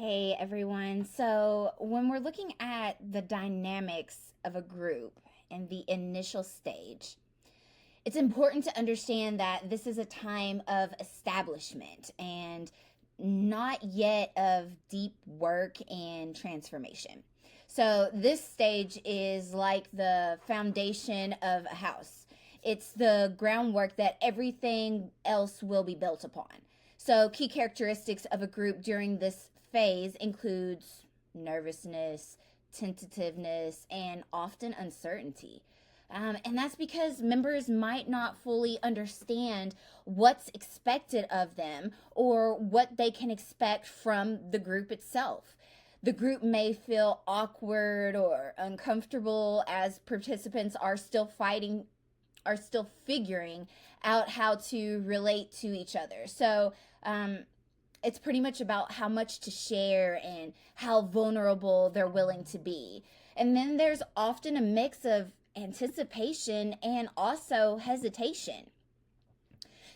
Hey everyone. So, when we're looking at the dynamics of a group in the initial stage, it's important to understand that this is a time of establishment and not yet of deep work and transformation. So, this stage is like the foundation of a house. It's the groundwork that everything else will be built upon. So, key characteristics of a group during this phase includes nervousness, tentativeness, and often uncertainty. And that's because members might not fully understand what's expected of them or what they can expect from the group itself. The group may feel awkward or uncomfortable as participants are still figuring out how to relate to each other. So, it's pretty much about how much to share and how vulnerable they're willing to be. And then there's often a mix of anticipation and also hesitation.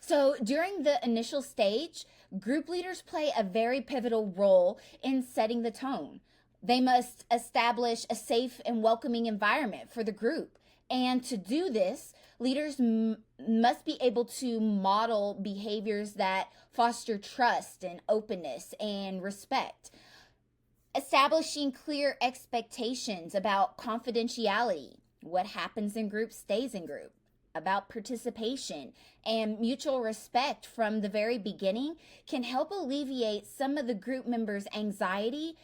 So during the initial stage, group leaders play a very pivotal role in setting the tone. They must establish a safe and welcoming environment for the group. And to do this, leaders must be able to model behaviors that foster trust and openness and respect. Establishing clear expectations about confidentiality, what happens in group stays in group, about participation and mutual respect from the very beginning can help alleviate some of the group members' anxiety.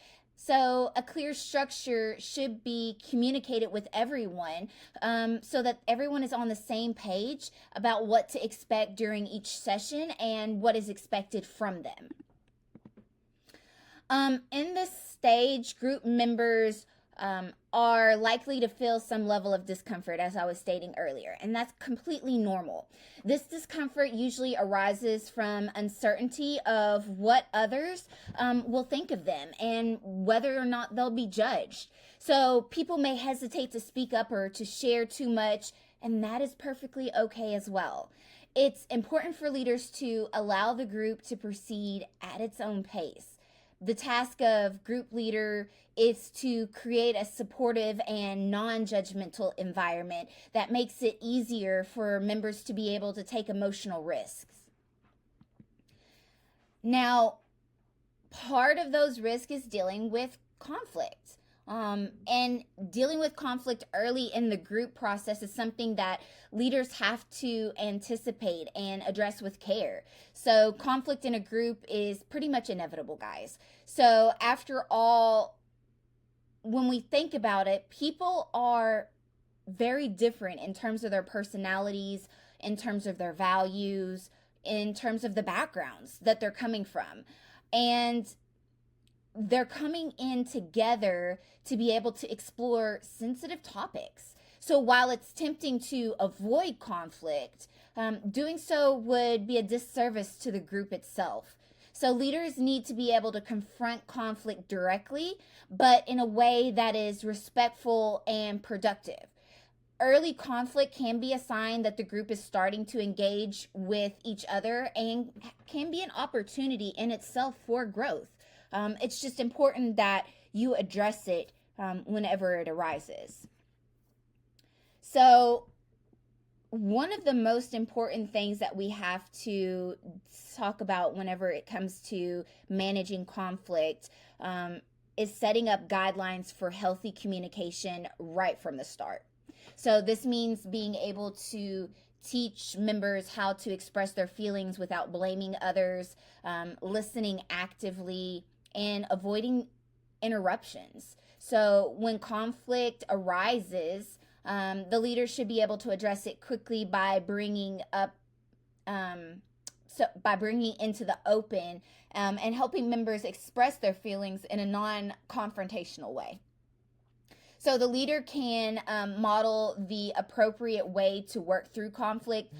So, a clear structure should be communicated with everyone so that everyone is on the same page about what to expect during each session and what is expected from them. In this stage, group members are likely to feel some level of discomfort, as I was stating earlier, and that's completely normal. This discomfort usually arises from uncertainty of what others will think of them and whether or not they'll be judged. So people may hesitate to speak up or to share too much, and that is perfectly okay as well. It's important for leaders to allow the group to proceed at its own pace. The task of group leader is to create a supportive and non-judgmental environment that makes it easier for members to be able to take emotional risks. Now, part of those risks is dealing with conflict. And dealing with conflict early in the group process is something that leaders have to anticipate and address with care. So, conflict in a group is pretty much inevitable, guys. So, after all, when we think about it, people are very different in terms of their personalities, in terms of their values, in terms of the backgrounds that they're coming from. And they're coming in together to be able to explore sensitive topics. So while it's tempting to avoid conflict, doing so would be a disservice to the group itself. So leaders need to be able to confront conflict directly, but in a way that is respectful and productive. Early conflict can be a sign that the group is starting to engage with each other and can be an opportunity in itself for growth. It's just important that you address it whenever it arises. So, one of the most important things that we have to talk about whenever it comes to managing conflict is setting up guidelines for healthy communication right from the start. So, this means being able to teach members how to express their feelings without blaming others, listening actively, and avoiding interruptions. So when conflict arises, the leader should be able to address it quickly by bringing into the open and helping members express their feelings in a non-confrontational way. So the leader can model the appropriate way to work through conflict,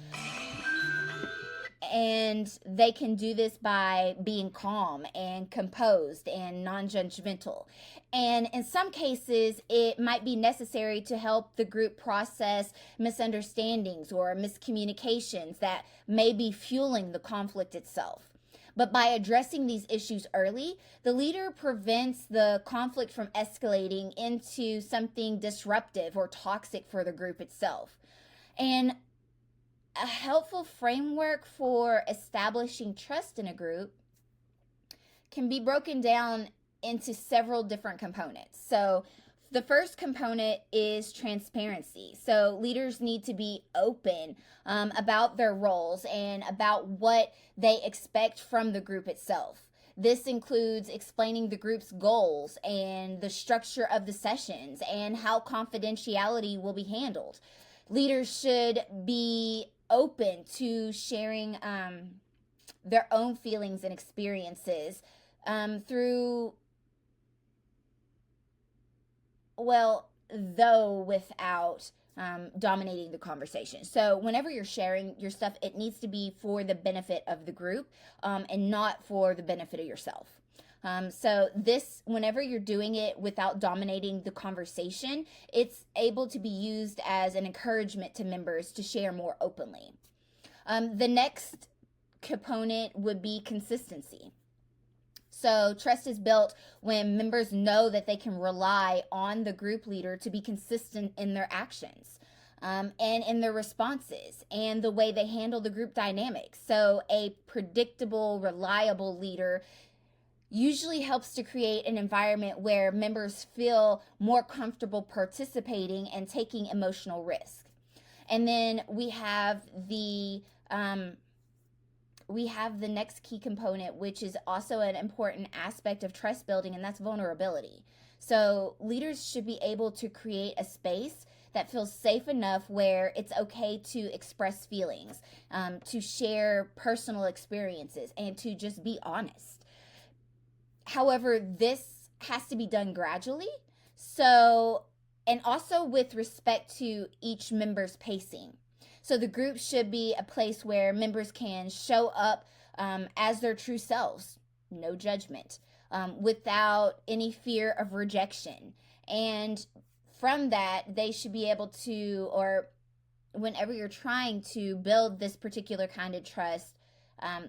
and they can do this by being calm and composed and non-judgmental. And in some cases, it might be necessary to help the group process misunderstandings or miscommunications that may be fueling the conflict itself. But by addressing these issues early, the leader prevents the conflict from escalating into something disruptive or toxic for the group itself. And a helpful framework for establishing trust in a group can be broken down into several different components. So, the first component is transparency. So, leaders need to be open about their roles and about what they expect from the group itself. This includes explaining the group's goals and the structure of the sessions and how confidentiality will be handled. Leaders should be open to sharing their own feelings and experiences through, well, though without dominating the conversation. So whenever you're sharing your stuff, it needs to be for the benefit of the group and not for the benefit of yourself. So this, whenever you're doing it without dominating the conversation, it's able to be used as an encouragement to members to share more openly. The next component would be consistency. So trust is built when members know that they can rely on the group leader to be consistent in their actions and in their responses and the way they handle the group dynamics. So a predictable, reliable leader usually helps to create an environment where members feel more comfortable participating and taking emotional risk. And then we have the next key component, which is also an important aspect of trust building, and that's vulnerability. So leaders should be able to create a space that feels safe enough where it's okay to express feelings, to share personal experiences, and to just be honest. However, this has to be done gradually. So, and also with respect to each member's pacing. So the group should be a place where members can show up as their true selves, no judgment, without any fear of rejection. And from that, they should be able to, or whenever you're trying to build this particular kind of trust,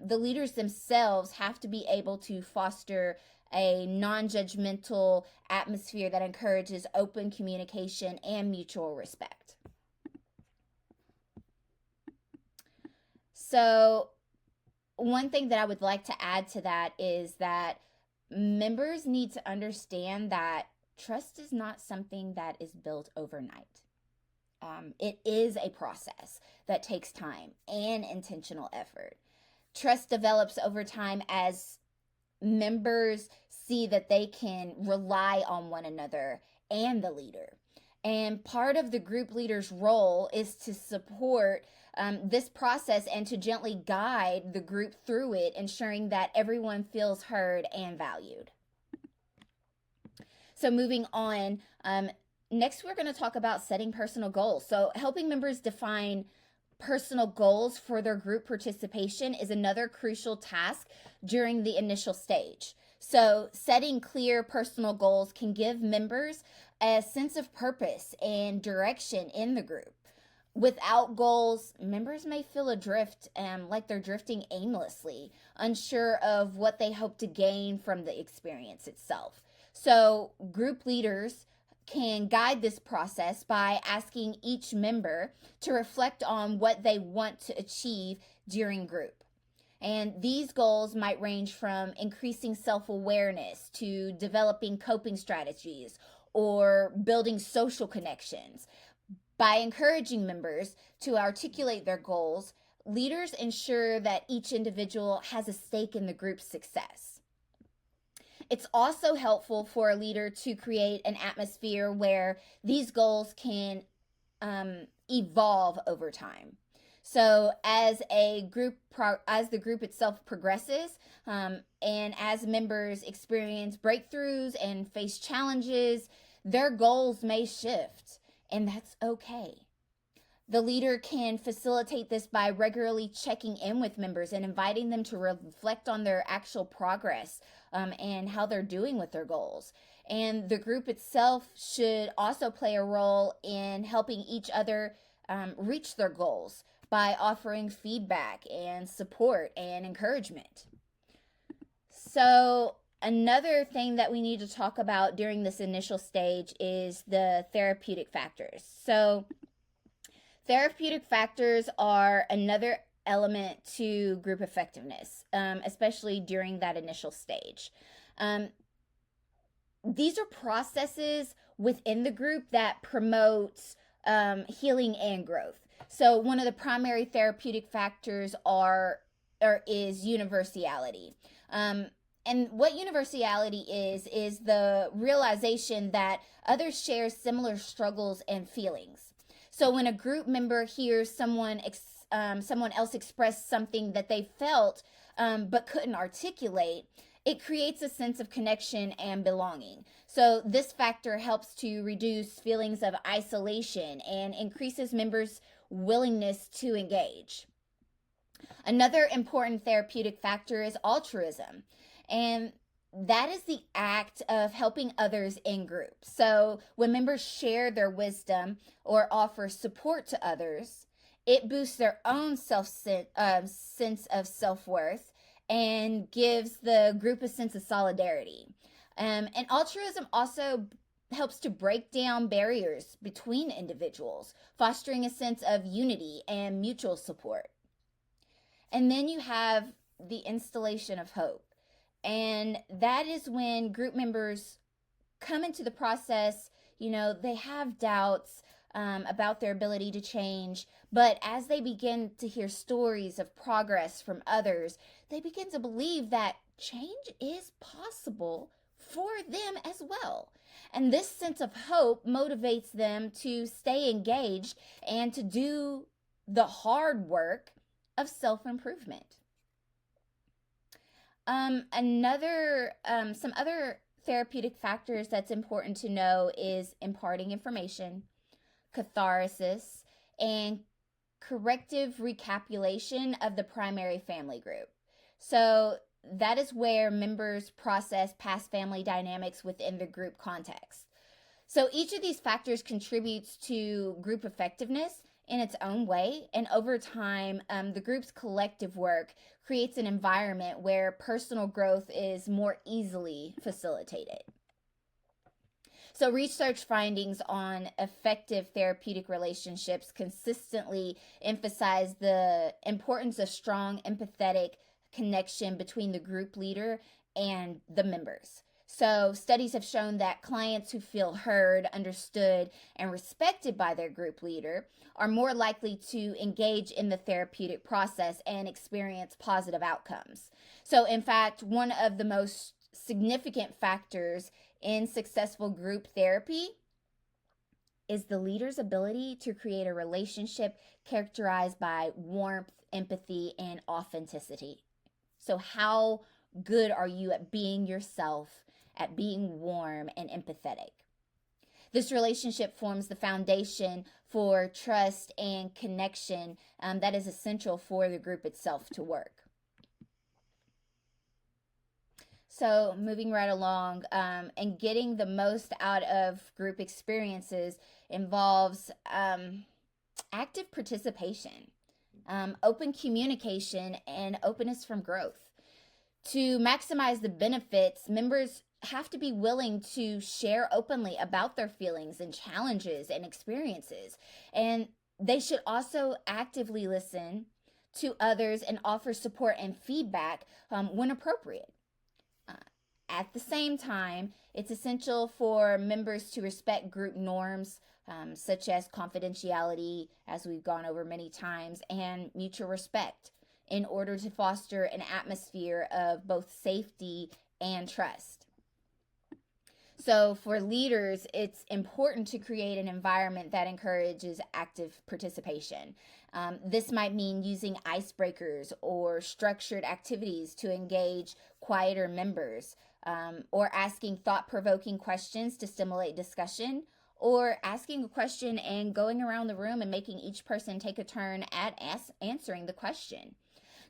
the leaders themselves have to be able to foster a non-judgmental atmosphere that encourages open communication and mutual respect. So, one thing that I would like to add to that is that members need to understand that trust is not something that is built overnight. It is a process that takes time and intentional effort. Trust develops over time as members see that they can rely on one another and the leader. And part of the group leader's role is to support this process and to gently guide the group through it, ensuring that everyone feels heard and valued. So moving on, next we're going to talk about setting personal goals. So helping members define personal goals for their group participation is another crucial task during the initial stage. So setting clear personal goals can give members a sense of purpose and direction in the group. Without goals, members may feel adrift, like they're drifting aimlessly, unsure of what they hope to gain from the experience itself. So group leaders can guide this process by asking each member to reflect on what they want to achieve during group. And these goals might range from increasing self-awareness to developing coping strategies or building social connections. By encouraging members to articulate their goals, leaders ensure that each individual has a stake in the group's success. It's also helpful for a leader to create an atmosphere where these goals can evolve over time. So as the group itself progresses, and as members experience breakthroughs and face challenges, their goals may shift, and that's okay. The leader can facilitate this by regularly checking in with members and inviting them to reflect on their actual progress and how they're doing with their goals. And the group itself should also play a role in helping each other reach their goals by offering feedback and support and encouragement. So, another thing that we need to talk about during this initial stage is the therapeutic factors. So, therapeutic factors are another element to group effectiveness, especially during that initial stage. Um, these are processes within the group that promote healing and growth. So, one of the primary therapeutic factors is universality. Um, and what universality is the realization that others share similar struggles and feelings. So when a group member hears someone else express something that they felt but couldn't articulate, it creates a sense of connection and belonging. So this factor helps to reduce feelings of isolation and increases members' willingness to engage. Another important therapeutic factor is altruism, and that is the act of helping others in groups. So, when members share their wisdom or offer support to others, it boosts their own sense of self worth and gives the group a sense of solidarity. And altruism also helps to break down barriers between individuals, fostering a sense of unity and mutual support. And then you have the installation of hope. And that is when group members come into the process, they have doubts about their ability to change. But as they begin to hear stories of progress from others, they begin to believe that change is possible for them as well. And this sense of hope motivates them to stay engaged and to do the hard work of self-improvement. Some other therapeutic factors that's important to know is imparting information, catharsis, and corrective recapitulation of the primary family group. So that is where members process past family dynamics within the group context. So each of these factors contributes to group effectiveness in its own way, and over time, the group's collective work creates an environment where personal growth is more easily facilitated. So, research findings on effective therapeutic relationships consistently emphasize the importance of strong empathetic connection between the group leader and the members. So, studies have shown that clients who feel heard, understood, and respected by their group leader are more likely to engage in the therapeutic process and experience positive outcomes. So, in fact, one of the most significant factors in successful group therapy is the leader's ability to create a relationship characterized by warmth, empathy, and authenticity. So, how good are you at being yourself, at being warm and empathetic? This relationship forms the foundation for trust and connection that is essential for the group itself to work. So, moving right along, and getting the most out of group experiences involves active participation, open communication, and openness from growth. To maximize the benefits, members have to be willing to share openly about their feelings and challenges and experiences. And they should also actively listen to others and offer support and feedback when appropriate. At the same time, it's essential for members to respect group norms, such as confidentiality, as we've gone over many times, and mutual respect, in order to foster an atmosphere of both safety and trust. So for leaders, it's important to create an environment that encourages active participation. This might mean using icebreakers or structured activities to engage quieter members, or asking thought-provoking questions to stimulate discussion, or asking a question and going around the room and making each person take a turn at answering the question.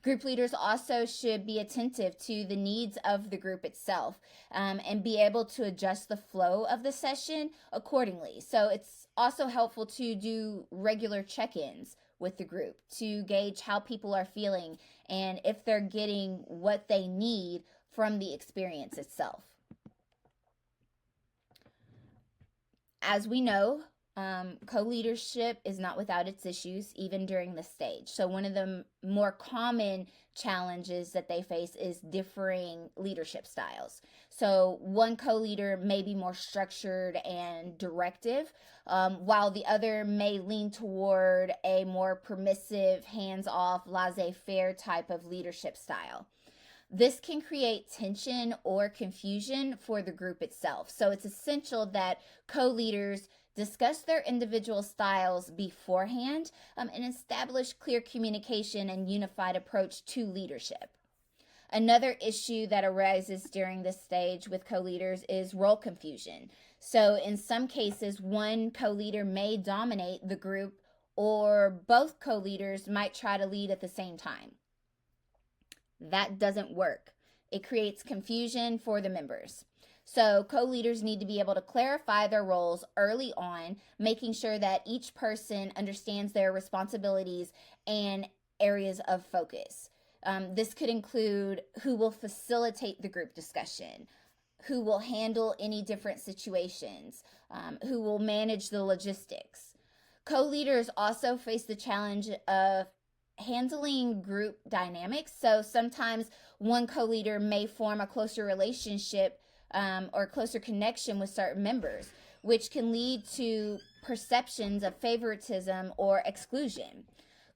Group leaders also should be attentive to the needs of the group itself, and be able to adjust the flow of the session accordingly. So it's also helpful to do regular check-ins with the group to gauge how people are feeling and if they're getting what they need from the experience itself. As we know, co-leadership is not without its issues, even during this stage. So one of the more common challenges that they face is differing leadership styles. So one co-leader may be more structured and directive, while the other may lean toward a more permissive, hands-off, laissez-faire type of leadership style. This can create tension or confusion for the group itself. So it's essential that co-leaders discuss their individual styles beforehand, and establish clear communication and unified approach to leadership. Another issue that arises during this stage with co-leaders is role confusion. So in some cases, one co-leader may dominate the group, or both co-leaders might try to lead at the same time. That doesn't work. It creates confusion for the members. So co-leaders need to be able to clarify their roles early on, making sure that each person understands their responsibilities and areas of focus. This could include who will facilitate the group discussion, who will handle any different situations, who will manage the logistics. Co-leaders also face the challenge of handling group dynamics. So sometimes one co-leader may form a closer relationship or closer connection with certain members, which can lead to perceptions of favoritism or exclusion.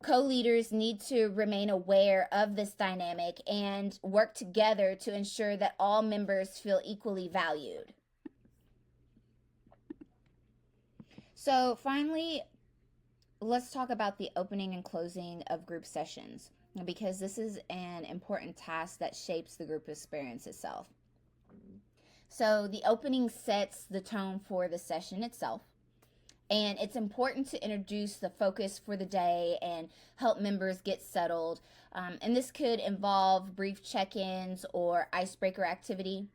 Co-leaders need to remain aware of this dynamic and work together to ensure that all members feel equally valued. So finally, let's talk about the opening and closing of group sessions, because this is an important task that shapes the group experience itself. So the opening sets the tone for the session itself, and it's important to introduce the focus for the day and help members get settled. And this could involve brief check-ins or icebreaker activity.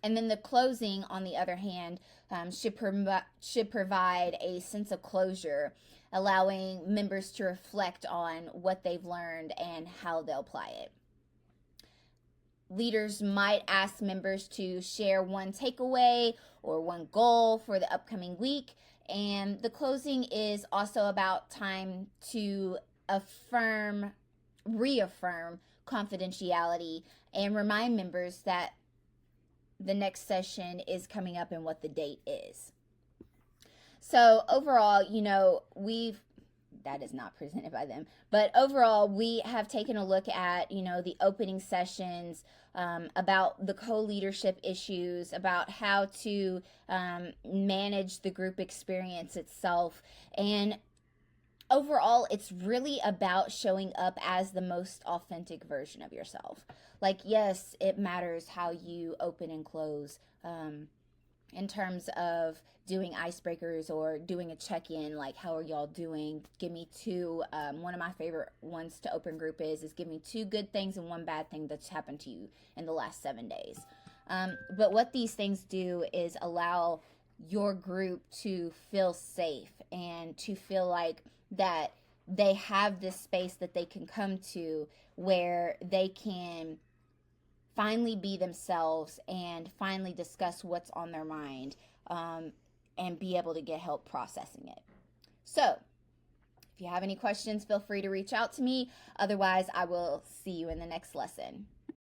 And then the closing, on the other hand, should provide a sense of closure, allowing members to reflect on what they've learned and how they'll apply it. Leaders might ask members to share one takeaway or one goal for the upcoming week. And the closing is also about time to reaffirm confidentiality and remind members that the next session is coming up and what the date is. So overall, that is not presented by them, but overall we have taken a look at, the opening sessions, about the co-leadership issues, about how to manage the group experience itself. And overall, it's really about showing up as the most authentic version of yourself. Like, yes, it matters how you open and close, in terms of doing icebreakers or doing a check-in, like, how are y'all doing? Give me two. One of my favorite ones to open group is give me 2 good things and 1 bad thing that's happened to you in the last 7 days. But what these things do is allow your group to feel safe and to feel like that they have this space that they can come to where they can finally be themselves and finally discuss what's on their mind, and be able to get help processing it. So if you have any questions, feel free to reach out to me. Otherwise, I will see you in the next lesson.